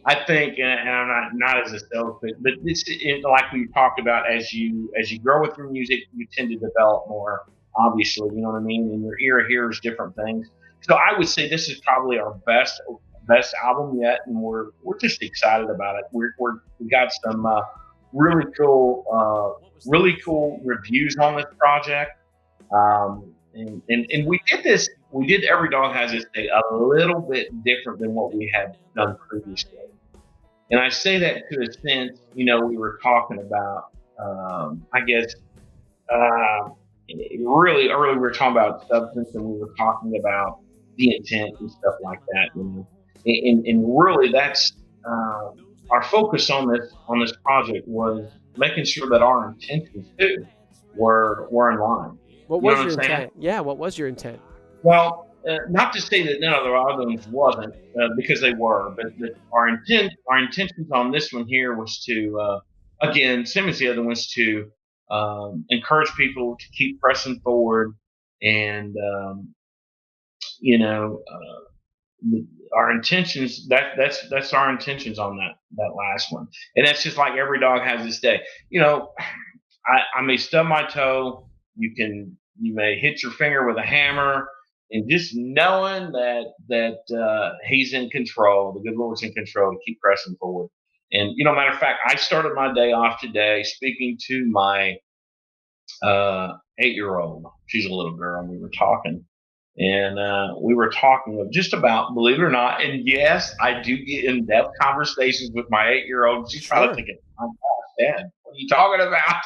[SPEAKER 2] I think, and I'm not as a sales pitch, but like we talked about, as you grow with your music, you tend to develop more. Obviously, you know what I mean, and your ear hears different things. So I would say this is probably our best album yet, and we're just excited about it. We got some really cool reviews on this project, and we did Every Dog Has Its Day a little bit different than what we had done previously. And I say that to a sense, we were talking about, really early we were talking about substance, and we were talking about the intent and stuff like that. And really, that's our focus on this project was making sure that our intentions too were in line.
[SPEAKER 1] What was your intent? Yeah, what was your intent?
[SPEAKER 2] Well, not to say that none of the other ones wasn't, because they were, but our intentions on this one here was to, again, same as the other ones, to encourage people to keep pressing forward, and our intentions. That's our intentions on that last one, and that's just like Every Dog Has Its Day. I may stub my toe. You may hit your finger with a hammer, and just knowing that He's in control, the good Lord's in control, to keep pressing forward. And matter of fact, I started my day off today speaking to my 8-year-old. She's a little girl, and we were talking. And we were talking just about, believe it or not, and yes, I do get in-depth conversations with my 8-year-old. She's probably thinking, "Oh, Dad, what are you talking about?"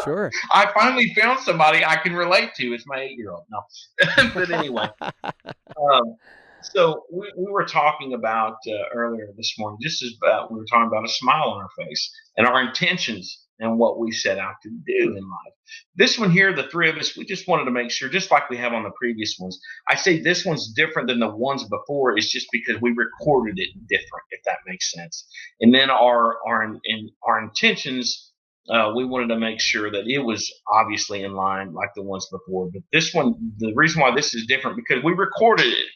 [SPEAKER 1] Sure.
[SPEAKER 2] I finally found somebody I can relate to. It's my 8-year-old. No, but anyway. So we were talking about earlier this morning, we were talking about a smile on our face and our intentions and what we set out to do in life. This one here, the three of us, we just wanted to make sure, just like we have on the previous ones. I say this one's different than the ones before. It's just because we recorded it different, if that makes sense. And then our intentions, we wanted to make sure that it was obviously in line like the ones before. But this one, the reason why this is different, because we recorded it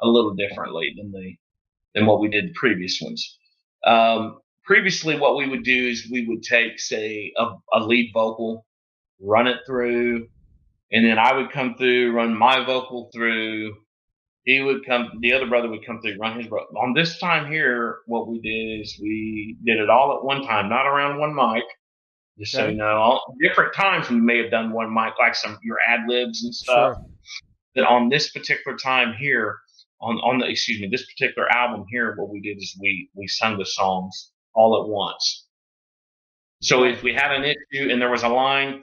[SPEAKER 2] a little differently than what we did the previous ones. Previously, what we would do is we would take, say, a lead vocal, run it through, and then I would come through, run my vocal through. The other brother would come through, run his vocal. On this time here, what we did is we did it all at one time, not around one mic. Just so you know, all different times we may have done one mic, like your ad libs and stuff.
[SPEAKER 1] Sure.
[SPEAKER 2] But on this particular time here, this particular album here, what we did is we sung the songs all at once. So if we had an issue and there was a line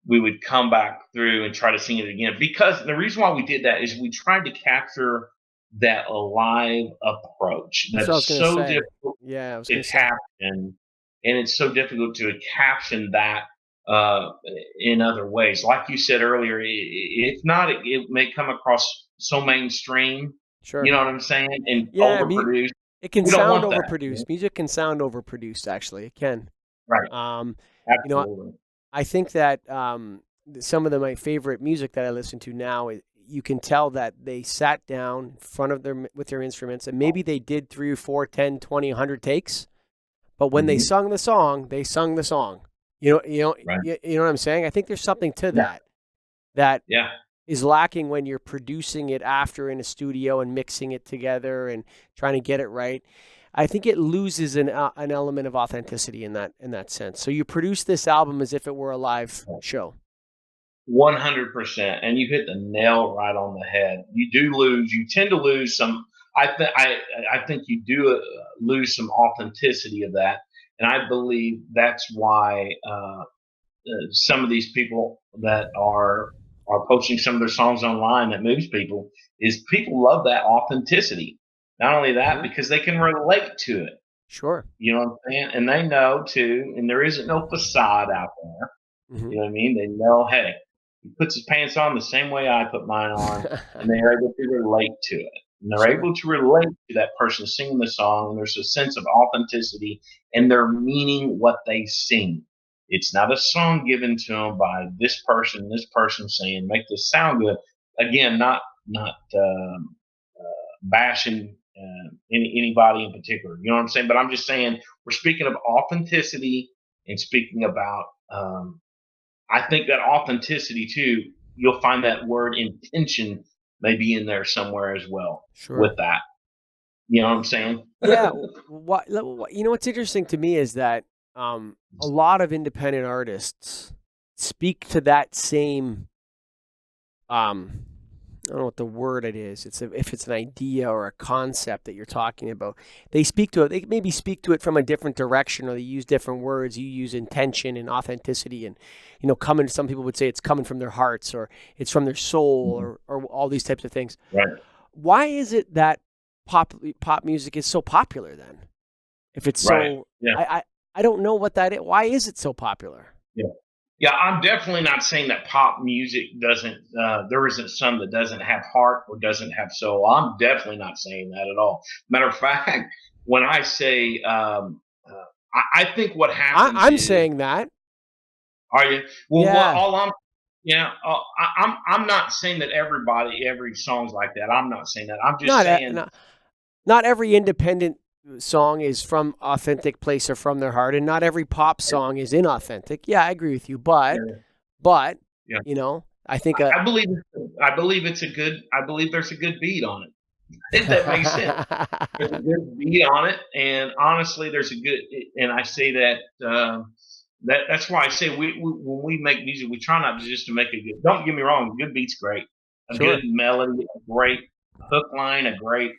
[SPEAKER 2] we would come back through and try to sing it again. Because the reason why we did that is we tried to capture that live approach
[SPEAKER 1] That's what I was
[SPEAKER 2] that's
[SPEAKER 1] gonna
[SPEAKER 2] so
[SPEAKER 1] say.
[SPEAKER 2] difficult
[SPEAKER 1] Yeah, I was
[SPEAKER 2] to
[SPEAKER 1] gonna say.
[SPEAKER 2] caption, and it's so difficult to caption that uh, in other ways. Like you said earlier, if not, it may come across so mainstream. You
[SPEAKER 1] Sure.
[SPEAKER 2] know what I'm saying? And
[SPEAKER 1] Yeah,
[SPEAKER 2] overproduced.
[SPEAKER 1] it can
[SPEAKER 2] We don't
[SPEAKER 1] sound
[SPEAKER 2] want that. You know?
[SPEAKER 1] overproduced. Music can sound overproduced, actually. It can.
[SPEAKER 2] Right.
[SPEAKER 1] Um, you know,
[SPEAKER 2] Absolutely.
[SPEAKER 1] I think that some of my favorite music that I listen to now, you can tell that they sat down in front of with their instruments, and maybe they did 3 or 4, 10, 20, 100 takes, but when they
[SPEAKER 2] Hmm.
[SPEAKER 1] sung the song, they sung the song.
[SPEAKER 2] Right.
[SPEAKER 1] You know what I'm saying? I think there's something to
[SPEAKER 2] Yeah.
[SPEAKER 1] that
[SPEAKER 2] Yeah.
[SPEAKER 1] is lacking when you're producing it after in a studio and mixing it together and trying to get it right. I think it loses an element of authenticity in that sense. So you produce this album as if it were a live show.
[SPEAKER 2] 100%, and you hit the nail right on the head. You do lose. You tend to lose some. I think you do lose some authenticity of that, and I believe that's why some of these people that are posting some of their songs online that moves people is people love that authenticity. Not only that,
[SPEAKER 1] Hmm.
[SPEAKER 2] because they can relate to it.
[SPEAKER 1] Sure.
[SPEAKER 2] You know what I'm saying? And they know too, and there isn't no facade out there.
[SPEAKER 1] Hmm.
[SPEAKER 2] You know what I mean? They know, hey, he puts his pants on the same way I put mine on, and they are able to relate to it. And they're
[SPEAKER 1] Sure.
[SPEAKER 2] able to relate to that person singing the song, and there's a sense of authenticity, and they're meaning what they sing. It's not a song given to them by this person saying, make this sound good. Again, not bashing anybody in particular. You know what I'm saying? But I'm just saying we're speaking of authenticity and speaking about I think that authenticity too, you'll find that word intention maybe in there somewhere as well
[SPEAKER 1] Sure.
[SPEAKER 2] with that. You know what I'm saying?
[SPEAKER 1] Yeah. You know what's interesting to me is that a lot of independent artists speak to that same I don't know what the word it is. If it's an idea or a concept that you're talking about, they speak to it. They maybe speak to it from a different direction, or they use different words. You use intention and authenticity, and coming. Some people would say it's coming from their hearts, or it's from their soul,
[SPEAKER 2] Mhm.
[SPEAKER 1] or all these types of things.
[SPEAKER 2] Right,
[SPEAKER 1] Why is it that pop music is so popular then? If it's
[SPEAKER 2] right.
[SPEAKER 1] so,
[SPEAKER 2] Yeah,
[SPEAKER 1] I don't know what that is. Why is it so popular?
[SPEAKER 2] yeah. Yeah, I'm definitely not saying that pop music doesn't, there isn't some that doesn't have heart or doesn't have soul. I'm definitely not saying that at all. Matter of fact, when I say, I think what happens
[SPEAKER 1] I'm
[SPEAKER 2] is,
[SPEAKER 1] saying that.
[SPEAKER 2] are you? Well, what
[SPEAKER 1] Yeah.
[SPEAKER 2] all I'm yeah, I'm not saying that every song's like that. I'm not saying that. I'm just
[SPEAKER 1] Not,
[SPEAKER 2] saying,
[SPEAKER 1] not not every independent song is from authentic place or from their heart, and not every pop song is inauthentic. Yeah, I agree with you,
[SPEAKER 2] yeah,
[SPEAKER 1] but
[SPEAKER 2] yeah.
[SPEAKER 1] I think
[SPEAKER 2] I believe it's a good. I believe there's a good beat on it. If that makes sense. There's a good beat on it, and honestly, there's a good. And I say that. That's why I say we when we make music, we try not just to make a good. Don't get me wrong, a good beat's great. A good
[SPEAKER 1] sure.
[SPEAKER 2] melody, a great hook line, a great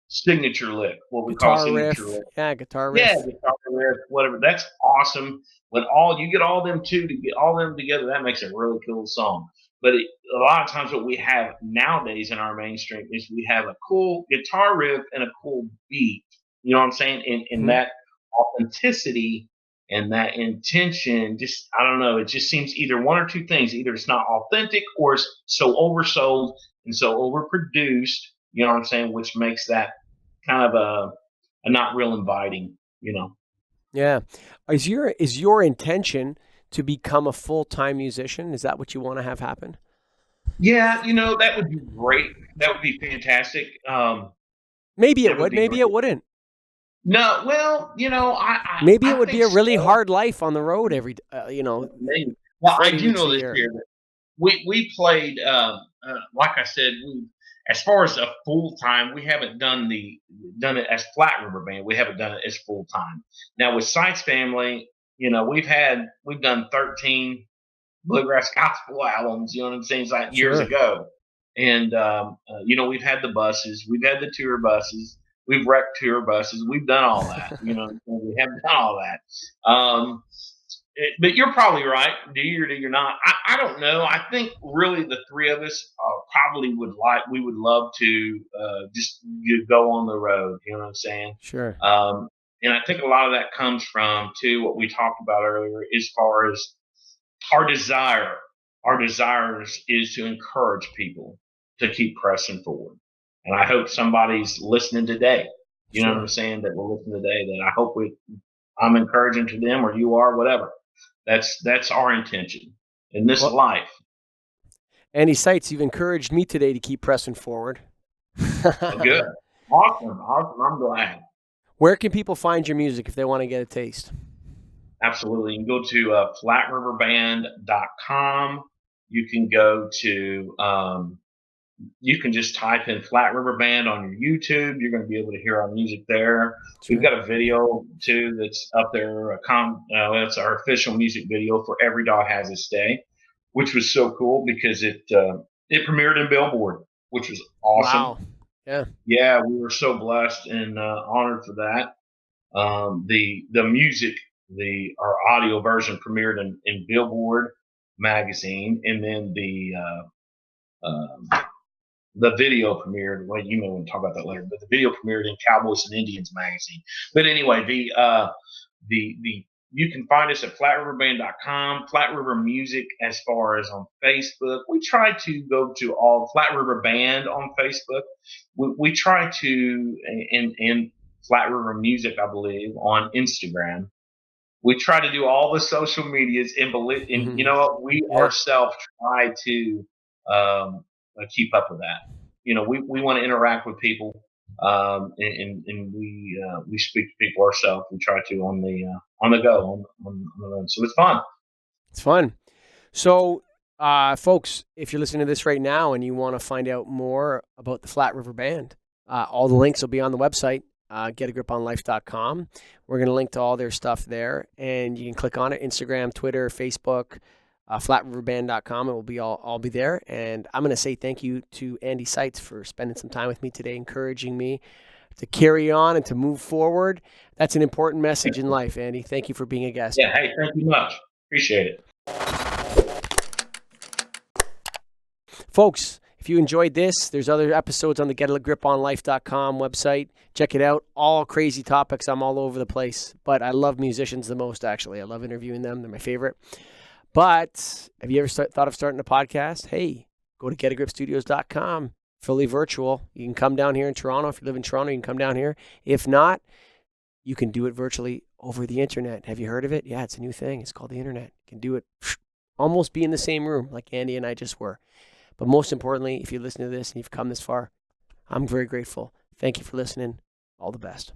[SPEAKER 2] signature lick. What we call a
[SPEAKER 1] Guitar
[SPEAKER 2] signature
[SPEAKER 1] riff,
[SPEAKER 2] lick.
[SPEAKER 1] yeah, guitar
[SPEAKER 2] Yeah,
[SPEAKER 1] riff.
[SPEAKER 2] guitar riff, whatever. That's awesome. When all you get all them two to get all them together, that makes a really cool song. But a lot of times, what we have nowadays in our mainstream is we have a cool guitar riff and a cool beat. You know what I'm saying? And
[SPEAKER 1] Hmm.
[SPEAKER 2] that authenticity and that intention, just I don't know. It just seems either one or two things. Either it's not authentic or it's so oversold and so overproduced. You know what I'm saying? Which makes that kind of a not real inviting, you know.
[SPEAKER 1] Yeah. Is your intention to become a full-time musician? Is that what you want to have happen?
[SPEAKER 2] Yeah, that would be great. That would be fantastic.
[SPEAKER 1] Maybe it
[SPEAKER 2] That would
[SPEAKER 1] would,
[SPEAKER 2] be
[SPEAKER 1] maybe it
[SPEAKER 2] great.
[SPEAKER 1] wouldn't.
[SPEAKER 2] No, well,
[SPEAKER 1] Maybe
[SPEAKER 2] I
[SPEAKER 1] it would be
[SPEAKER 2] think
[SPEAKER 1] a really
[SPEAKER 2] so.
[SPEAKER 1] hard life on the road
[SPEAKER 2] Maybe. Well, I
[SPEAKER 1] 40
[SPEAKER 2] do
[SPEAKER 1] weeks a
[SPEAKER 2] know this
[SPEAKER 1] year.
[SPEAKER 2] year that we played. Like I said, we as far as a full time, we haven't done it as Flat River Band. We haven't done it as full time. Now with Sites Family, we've done 13 bluegrass gospel albums. You know what I'm saying? It's like years
[SPEAKER 1] Sure.
[SPEAKER 2] ago, and we've had the buses, we've had the tour buses, we've wrecked tour buses, we've done all that. We have done all that. But you're probably right. Do you or do you not? I don't know. I think really the three of us probably we would love to just go on the road. You know what I'm saying?
[SPEAKER 1] Sure.
[SPEAKER 2] Um, and I think a lot of that comes from too what we talked about earlier, as far as our desire. Our desires is to encourage people to keep pressing forward. And I hope somebody's listening today. You know what I'm
[SPEAKER 1] Sure.
[SPEAKER 2] saying? That will listen today. That I hope I'm encouraging to them, or you are, whatever. That's our intention in this
[SPEAKER 1] Well,
[SPEAKER 2] life.
[SPEAKER 1] Andy Sites, you've encouraged me today to keep pressing forward.
[SPEAKER 2] Well, good, awesome, awesome. I'm glad.
[SPEAKER 1] Where can people find your music if they want to get a taste?
[SPEAKER 2] Absolutely. You can go to flatriverband.com. You can go to you can just type in Flat River Band on your YouTube. You're going to be able to hear our music there. We've
[SPEAKER 1] Sure.
[SPEAKER 2] got a video too that's up there. That's our official music video for Every Dog Has Its Day, which was so cool because it premiered in Billboard, which was awesome.
[SPEAKER 1] Wow. Yeah.
[SPEAKER 2] Yeah, we were so blessed and honored for that. The music, the our audio version premiered in Billboard magazine, and then the video premiered. Well, you may want to talk about that later, but the video premiered in Cowboys and Indians magazine. But anyway, the you can find us at flatriverband.com, Flat River Music as far as on Facebook. We try to go to all Flat River Band on Facebook. We try to, and Flat River Music, I believe, on Instagram. We try to do all the social medias, and you know what? We
[SPEAKER 1] Yeah.
[SPEAKER 2] ourselves try to keep up with that. You know, we want to interact with people, and we speak to people ourselves. We try to on the go on the run, so it's fun.
[SPEAKER 1] It's fun. So, folks, if you're listening to this right now and you want to find out more about the Flat River Band, all the links will be on the website, getagriponlife.com. We're going to link to all their stuff there, and you can click on it, Instagram, Twitter, Facebook, flatriverband.com. It will be all be there. And I'm going to say thank you to Andy Sites for spending some time with me today, encouraging me to carry on and to move forward. That's an important message in life, Andy. Thank you for being a guest.
[SPEAKER 2] Yeah, hey, thank you much. Appreciate it.
[SPEAKER 1] Folks, if you enjoyed this, there's other episodes on the getagriponlife.com website. Check it out. All crazy topics. I'm all over the place. But I love musicians the most, actually. I love interviewing them. They're my favorite. But have you ever thought of starting a podcast? Hey, go to getagripstudios.com. Fully virtual. You can come down here in Toronto. If you live in Toronto, you can come down here. If not, you can do it virtually over the internet. Have you heard of it? Yeah, it's a new thing. It's called the internet. You can do it almost be in the same room like Andy and I just were. But most importantly, if you listen to this and you've come this far, I'm very grateful. Thank you for listening. All the best.